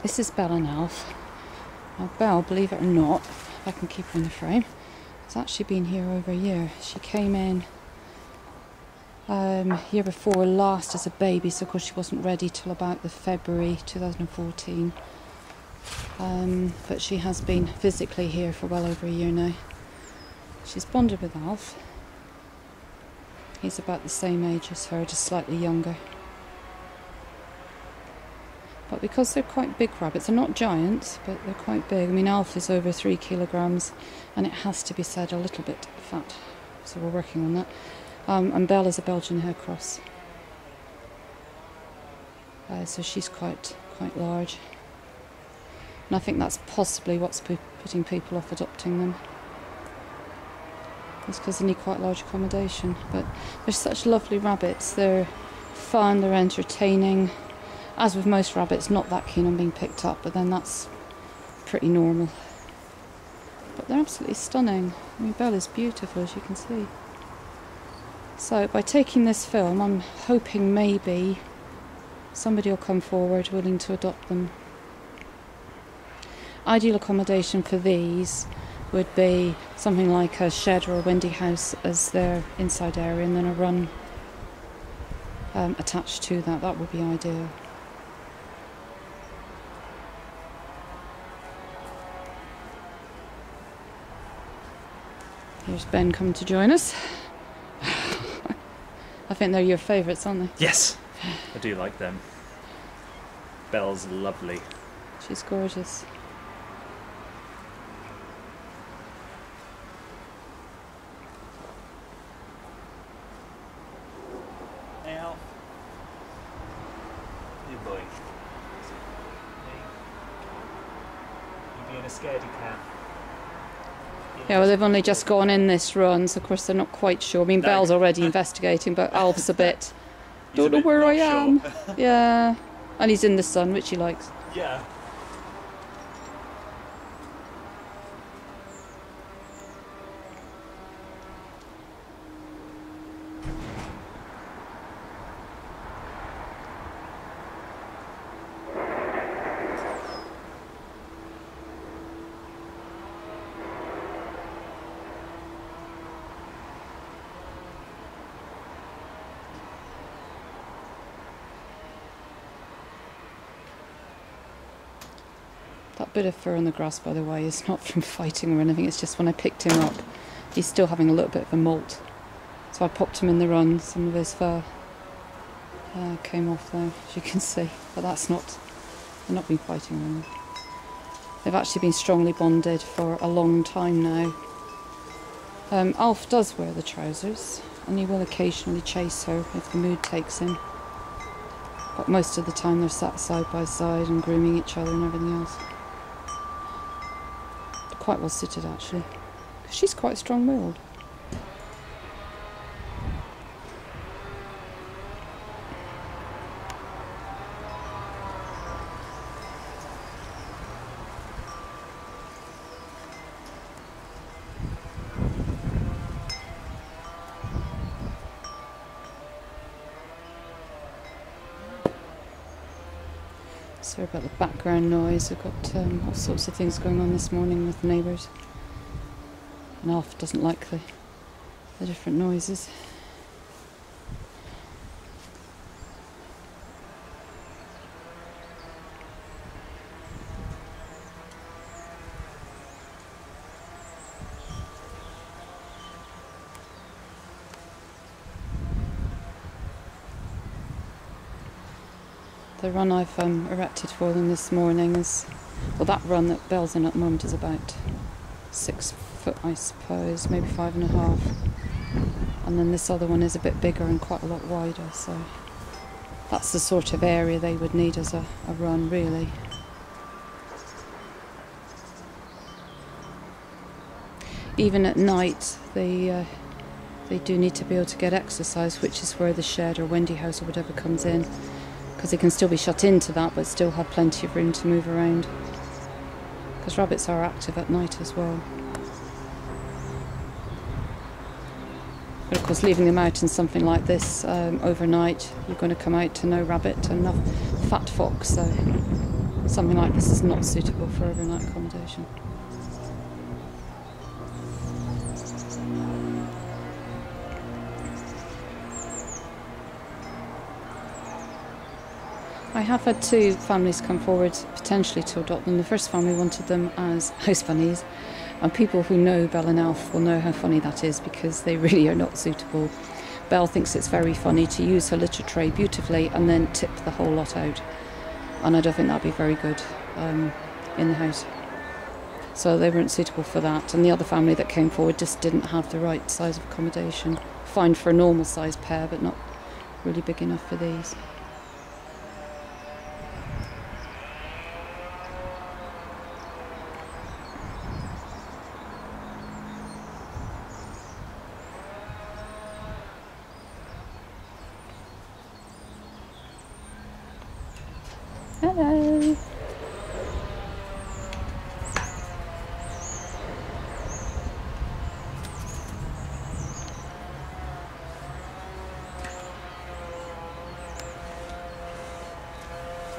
This is Belle and Alf. Now Belle, believe it or not, if I can keep her in the frame, has actually been here over a year. She came in year before last as a baby, so of course she wasn't ready till about the February 2014. But she has been physically here for well over a year now. She's bonded with Alf. He's about the same age as her, just slightly younger. But because they're quite big rabbits, they're not giants, but they're quite big. I mean, Alf is over 3 kilograms, and it has to be said a little bit fat, so we're working on that. And Belle is a Belgian hair cross, so she's quite large. And I think that's possibly what's putting people off adopting them. It's because they need quite large accommodation. But they're such lovely rabbits. They're fun, they're entertaining. As with most rabbits, not that keen on being picked up, but then that's pretty normal. But they're absolutely stunning. I mean, Belle is beautiful, as you can see. So by taking this film, I'm hoping maybe somebody will come forward willing to adopt them. Ideal accommodation for these would be something like a shed or a windy house as their inside area, and then a run attached to that. That would be ideal. Here's Ben coming to join us. I think they're your favourites, aren't they? Yes, I do like them. Belle's lovely. She's gorgeous. Hey, Alf. Good boy. You being a scaredy cat? Yeah, well, they've only just gone in this run, so of course they're not quite sure. I mean, no. Belle's already investigating, but Alf's a bit, don't know where I am. Sure. Yeah, and he's in the sun, which he likes. Yeah. That bit of fur on the grass, by the way, is not from fighting or anything. It's just when I picked him up, he's still having a little bit of a molt. So I popped him in the run. Some of his fur came off there, as you can see. But that's not, they've not been fighting or anything. They've actually been strongly bonded for a long time now. Alf does wear the trousers, and he will occasionally chase her if the mood takes him. But most of the time they're sat side by side and grooming each other and everything else. Quite well suited, actually. She's quite strong-willed. Sorry about the background noise. I've got all sorts of things going on this morning with the neighbours. And Alf doesn't like the different noises. The run I've erected for them this morning is, well, that run that Belle's in at the moment is about 6 foot, I suppose, maybe 5.5. And then this other one is a bit bigger and quite a lot wider, so that's the sort of area they would need as a run, really. Even at night, they do need to be able to get exercise, which is where the shed or windy house or whatever comes in. Because they can still be shut into that, but still have plenty of room to move around. Because rabbits are active at night as well. But of course, leaving them out in something like this overnight, you're going to come out to no rabbit and enough fat fox. So something like this is not suitable for overnight accommodation. I have had 2 families come forward potentially to adopt them. The first family wanted them as house bunnies, and people who know Belle and Alf will know how funny that is, because they really are not suitable. Belle thinks it's very funny to use her litter tray beautifully and then tip the whole lot out, and I don't think that'd be very good in the house. So they weren't suitable for that, and the other family that came forward just didn't have the right size of accommodation. Fine for a normal size pair, but not really big enough for these. Hello.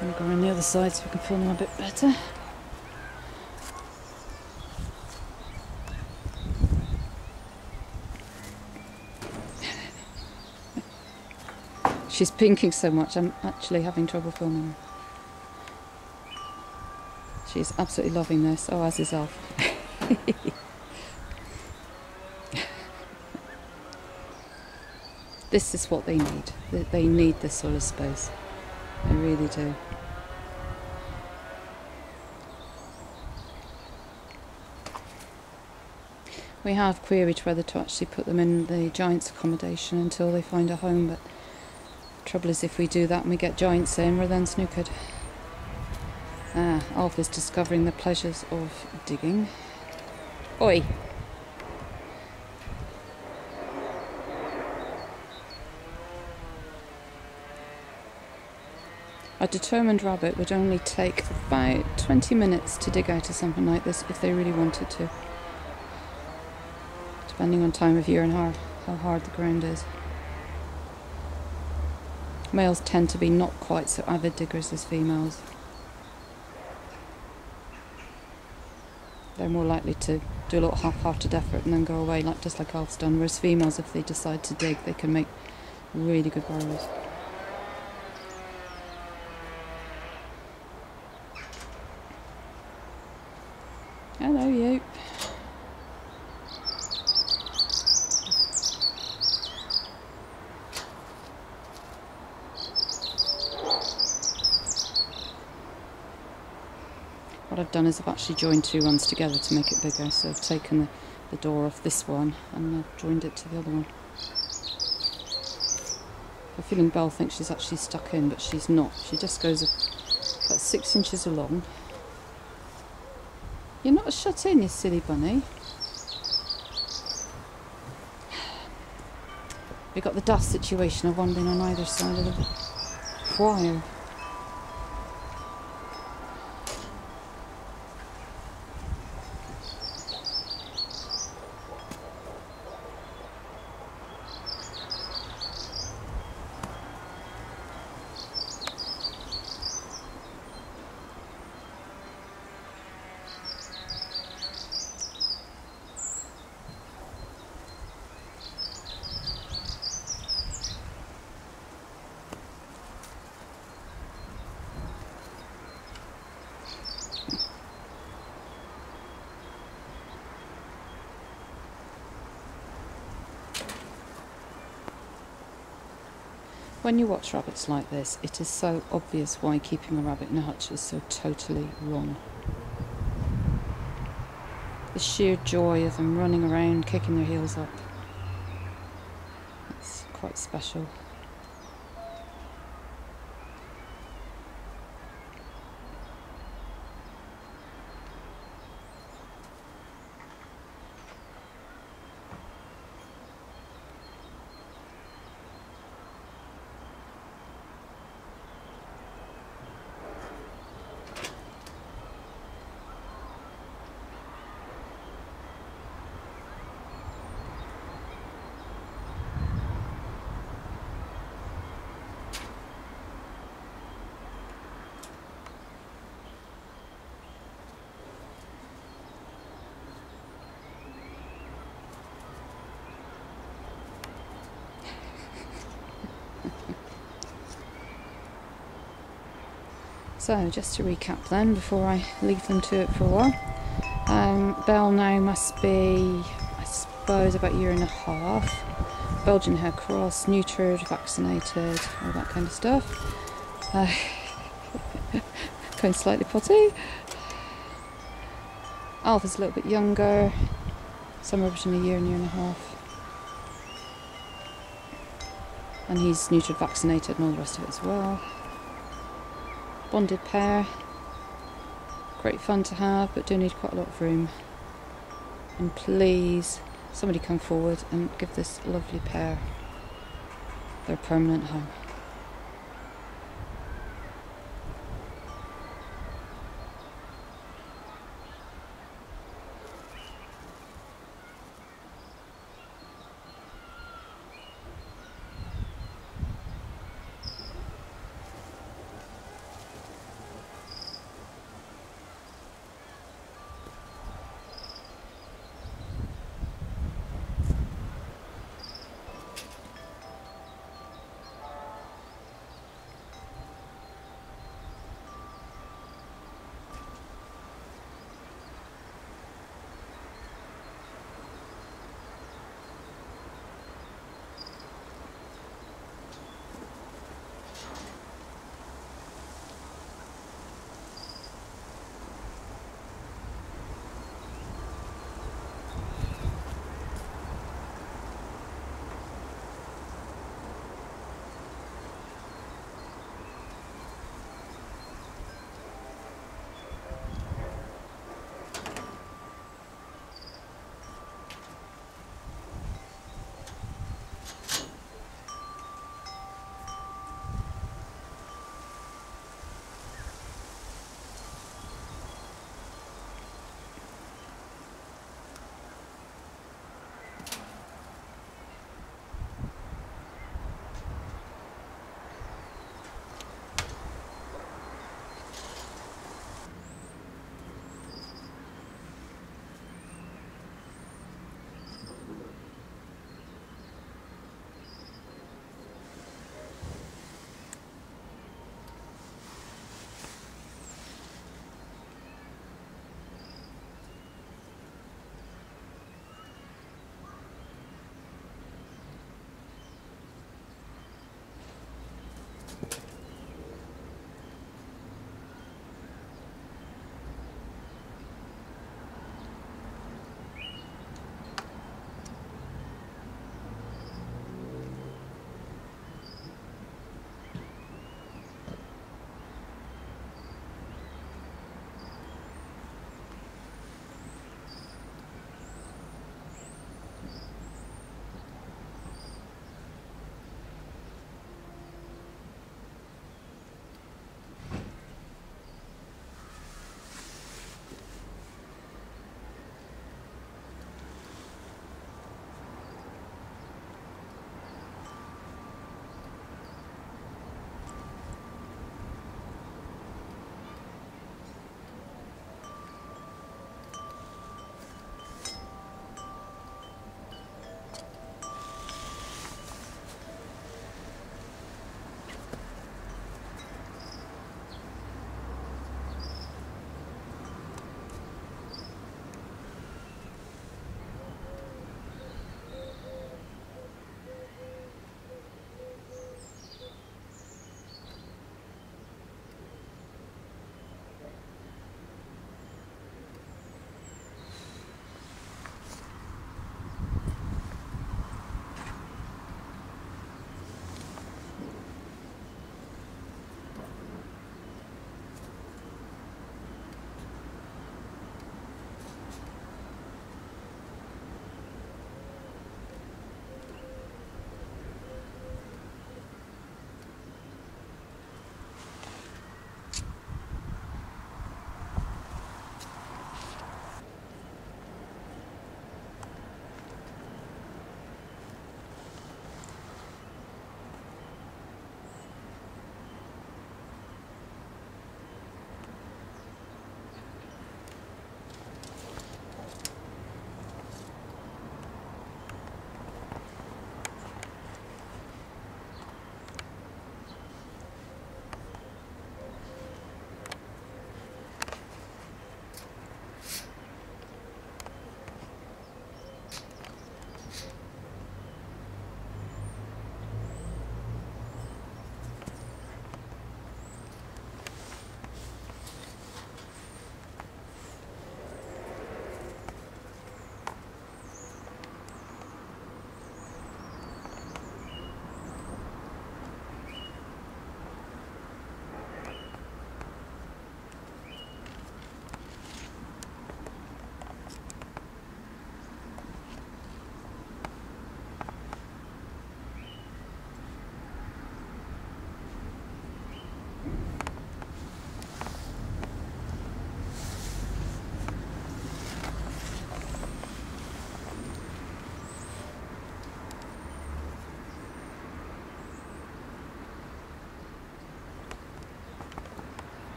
I'm going to go around the other side so we can film them a bit better. She's pinking so much, I'm actually having trouble filming her. She's absolutely loving this. Oh, as is Alf. This is what they need. They need this sort of space. They really do. We have queried whether to actually put them in the Giants accommodation until they find a home, but the trouble is if we do that and we get Giants in, we're then snookered. Alf is discovering the pleasures of digging. Oi! A determined rabbit would only take about 20 minutes to dig out of something like this if they really wanted to, depending on time of year and how hard the ground is. Males tend to be not quite so avid diggers as females. They're more likely to do a little half-hearted effort and then go away, just like Alf's done, whereas females, if they decide to dig, they can make really good burrows. Hello, you. What I've done is I've actually joined 2 ones together to make it bigger, so I've taken the door off this one and I've joined it to the other one. I'm feeling Belle thinks she's actually stuck in, but she's not. She just goes about 6 inches along. You're not shut in, you silly bunny. We've got the dust situation of one being on either side of the wire. When you watch rabbits like this, it is so obvious why keeping a rabbit in a hutch is so totally wrong. The sheer joy of them running around, kicking their heels up. It's quite special. So just to recap then, before I leave them to it for a while. Belle now must be, I suppose, about a year and a half. Belgian hair cross, neutered, vaccinated, all that kind of stuff. Going slightly potty. Alf is a little bit younger, somewhere between a year and a half. And he's neutered, vaccinated and all the rest of it as well. Bonded pair. Great fun to have, but do need quite a lot of room. And please, somebody come forward and give this lovely pair their permanent home.